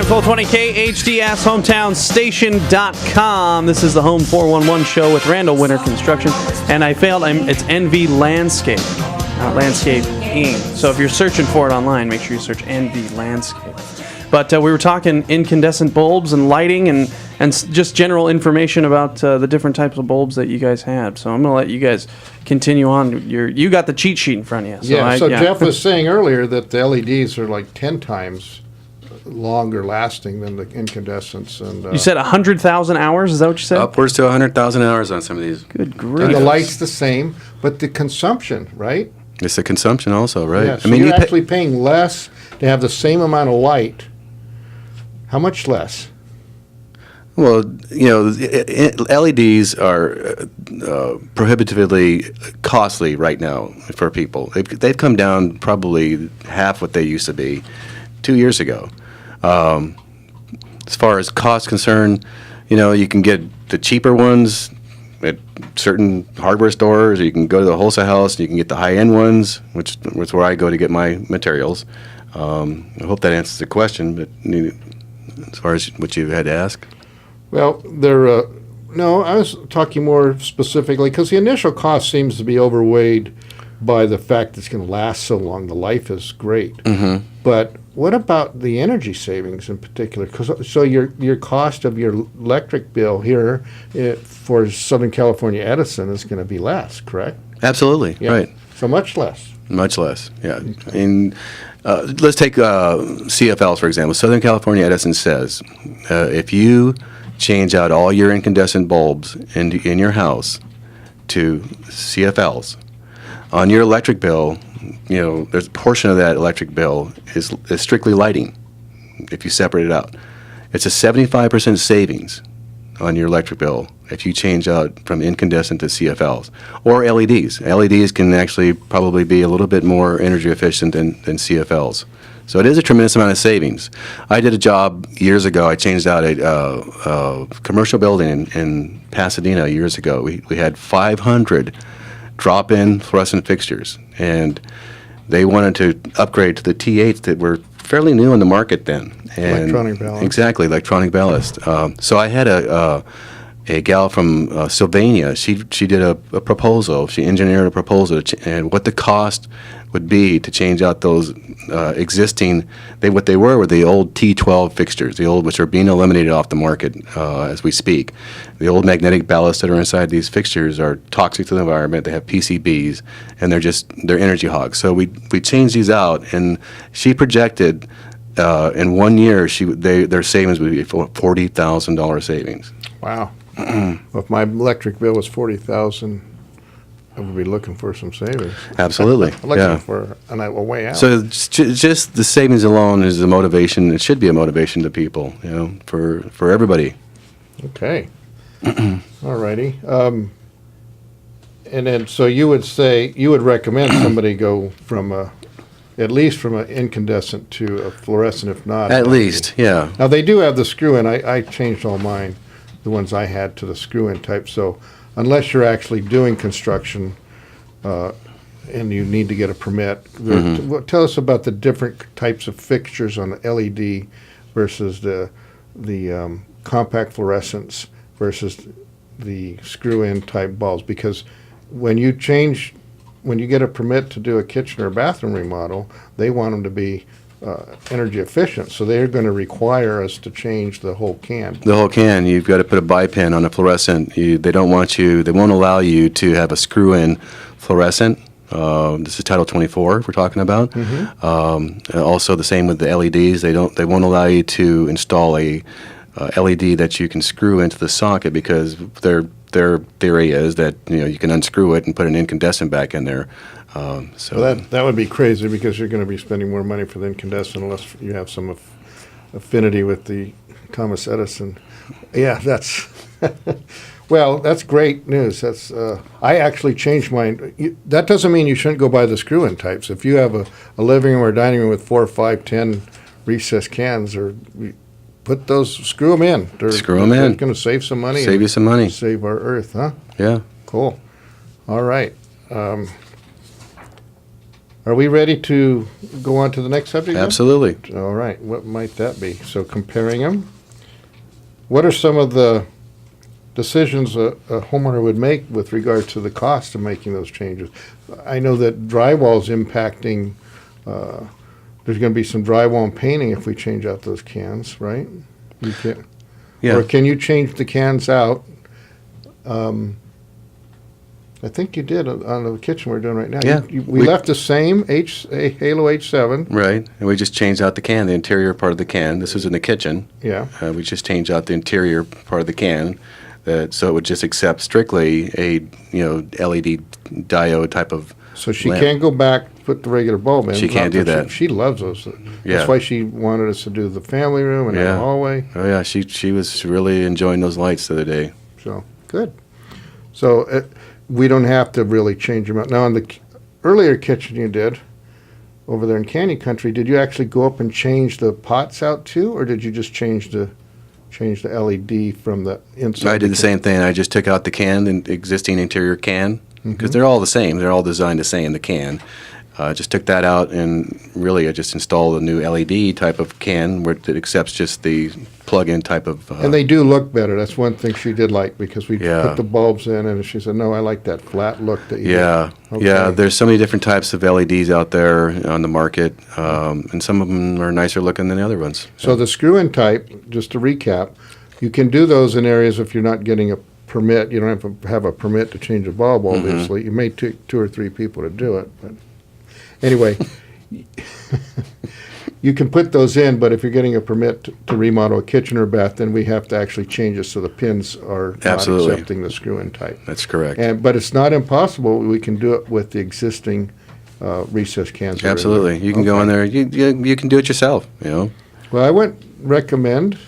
1220 KHDS HometownsStation.com. This is the Home 411 show with Randall Winter Construction. And I failed. It's NV Landscape, not landscaping. So if you're searching for it online, make sure you search NV Landscape. But we were talking incandescent bulbs and lighting and just general information about the different types of bulbs that you guys have. So I'm going to let you guys continue on. You got the cheat sheet in front of you. So Jeff was saying earlier that the LEDs are like 10 times longer lasting than the incandescents. And you said 100,000 hours? Is that what you said? Upwards to 100,000 hours on some of these. Good grief. And the light's the same, but the consumption, right? It's the consumption also, right? Yeah, so you're actually paying less to have the same amount of light. How much less? Well, LEDs are prohibitively costly right now for people. They've come down probably half what they used to be 2 years ago. As far as cost concerned, you can get the cheaper ones at certain hardware stores, or you can go to the wholesale house and you can get the high-end ones, which is where I go to get my materials. I hope that answers the question, but as far as what you had to ask? Well, no, I was talking more specifically because the initial cost seems to be overweighed by the fact that it's going to last so long. The life is great. Mm-hmm. But what about the energy savings in particular? So your cost of your electric bill here for Southern California Edison is going to be less, correct? Absolutely, yeah. Right. So much less. Much less, yeah. Okay. And let's take CFLs, for example. Southern California Edison says if you change out all your incandescent bulbs in your house to CFLs, on your electric bill, there's a portion of that electric bill is strictly lighting if you separate it out. It's a 75% savings on your electric bill if you change out from incandescent to CFLs or LEDs. LEDs can actually probably be a little bit more energy efficient than CFLs. So it is a tremendous amount of savings. I did a job years ago. I changed out a commercial building in Pasadena years ago. We had 500 drop-in fluorescent fixtures, and they wanted to upgrade to the T8s that were fairly new in the market then. And electronic ballast. Exactly, electronic ballast. So I had a gal from Sylvania. She did a proposal. She engineered a proposal and what the cost would be to change out those existing. What they were the old T12 fixtures, which are being eliminated off the market as we speak. The old magnetic ballasts that are inside these fixtures are toxic to the environment. They have PCBs, and they're energy hogs. So we changed these out, and she projected in 1 year their savings would be $40,000 savings. Wow. Well, if my electric bill was $40,000, I would be looking for some savings. Absolutely. Looking for a way out. So just the savings alone is a motivation. It should be a motivation to people, for everybody. Okay. All righty. And then, so you would recommend somebody go at least from an incandescent to a fluorescent, if not. At least, yeah. Now, they do have the screw-in. I changed all mine, the ones I had, to the screw-in type. So unless you're actually doing construction and you need to get a permit, tell us about the different types of fixtures on the LED versus the compact fluorescents versus the screw-in type bulbs. Because when you get a permit to do a kitchen or bathroom remodel, they want them to be energy efficient, so they're going to require us to change the whole can. The whole can. You've got to put a bipin on a fluorescent. They won't allow you to have a screw-in fluorescent. This is Title 24 we're talking about. Mm-hmm. Also the same with the LEDs. They won't allow you to install a LED that you can screw into the socket because their theory is that you can unscrew it and put an incandescent back in there. So that would be crazy because you're going to be spending more money for the incandescent unless you have some affinity with the Thomas Edison. Yeah, that's well, that's great news. That's I actually changed mine. That doesn't mean you shouldn't go buy the screw-in types. If you have a living room or dining room with 4, 5, 10 recessed cans, screw them in. They're going to save some money. Save you some money. Save our earth, huh? Yeah. Cool. All right. Are we ready to go on to the next subject? then? Absolutely. All right, what might that be? So comparing them. What are some of the decisions a homeowner would make with regard to the cost of making those changes? I know that drywall's impacting, there's gonna be some drywall and painting if we change out those cans, right? You can, Yeah. or can you change the cans out? I think you did on the kitchen we're doing right now. Yeah. We left the same Halo H7, Right. And we just changed out the can, the interior part of the can. This was in the kitchen. yeah. We just changed out the interior part of the can, so it would just accept strictly a LED diode type of. So she lamp. can't go back, put the regular bulb in. She can't do but that. She loves those. Yeah. That's why she wanted us to do the family room and Yeah. the hallway. Oh yeah, she was really enjoying those lights the other day. So, good. So we don't have to really change them out. Now, in the earlier kitchen you did, over there in Canyon Country, did you actually go up and change the pots out too? Or did you just change the LED from the inside? I did the same thing. I just took out the can, the existing interior can, because they're all the same. They're all designed the same, the can. Just took that out, and really I just installed a new LED type of can where it accepts just the plug-in type of. And they do look better. That's one thing she did like, because we Yeah. put the bulbs in and she said, no, I like that flat look that you Yeah, did. yeah. Okay. There's so many different types of LEDs out there on the market, and some of them are nicer looking than the other ones. So the screw-in type, just to recap, you can do those in areas if you're not getting a permit. You don't have to have a permit to change a bulb, obviously. You may take 2 or 3 people to do it, but anyway, you can put those in, but if you're getting a permit to remodel a kitchen or bath, then we have to actually change it so the pins are not Absolutely. accepting the screw-in type. That's correct. But it's not impossible. We can do it with the existing recess cans. that are in there. Absolutely. You can go in Okay. there. You can do it yourself. Well, I wouldn't recommend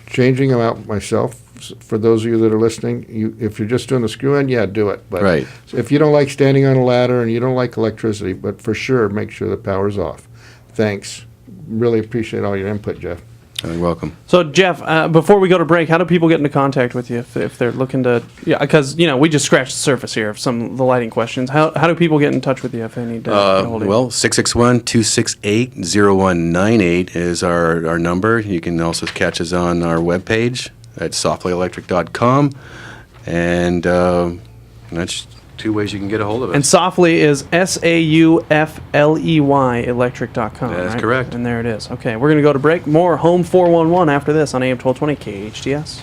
changing them out myself. For those of you that are listening, if you're just doing the screw-in, yeah, do it. But Right. if you don't like standing on a ladder and you don't like electricity, but for sure, make sure the power's off. Thanks. Really appreciate all your input, Jeff. You're welcome. So Jeff, before we go to break, how do people get into contact with you if they're looking to? Yeah, because we just scratched the surface here of some of the lighting questions. How do people get in touch with you if they need to get a hold of you? Well, 661-268-0198 is our number. You can also catch us on our webpage at softlyelectric.com. And that's 2 ways you can get a hold of us. And Softly is SAUFLEY electric.com. That is right? correct. And there it is. Okay, we're going to go to break. More Home 411 after this on AM 1220 KHTS.